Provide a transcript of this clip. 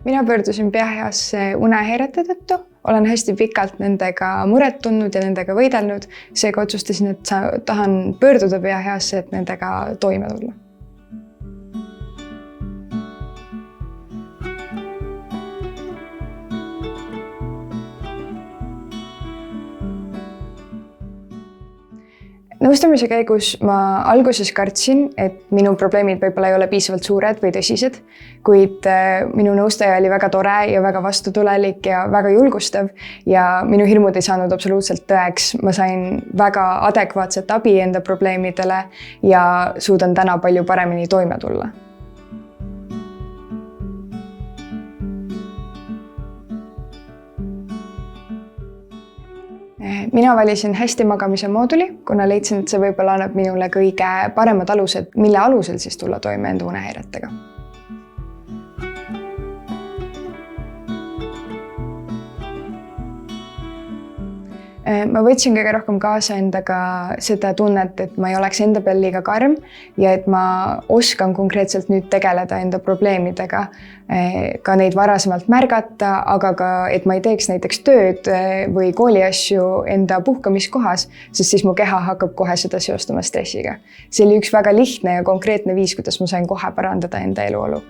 Mina pöördusin peaheasse unehäirete tõttu. Olen hästi pikalt nendega muret tundnud ja nendega võidelnud. Seega otsustasin, et tahan pöörduda peaheasse, et nendega toime tulla. Nõustamise käigus ma alguses kartsin, et minu probleemid võib-olla ei ole piisavalt suured või tõsised, kuid minu nõustaja oli väga tore ja väga vastutulelik ja väga julgustav ja minu hirmud ei saanud absoluutselt tõeks. Ma sain väga adekvaatset abi enda probleemidele ja suudan täna palju paremini toime tulla. Mina valisin hästi magamise mooduli, kuna leidsin, et see võib-olla annab minule kõige paremad alused, mille alusel siis tulla toime enda unehäiretega. Ma võtsin kõige rohkem kaasa endaga seda tunnet, et ma ei oleks enda peal liiga karm ja et ma oskan konkreetselt nüüd tegeleda enda probleemidega, ka neid varasemalt märgata, aga ka, et ma ei teeks näiteks tööd või kooliasju enda puhkamiskohas, sest siis mu keha hakkab kohe seda seostama stressiga. See oli üks väga lihtne ja konkreetne viis, kuidas ma sain kohe parandada enda eluolu.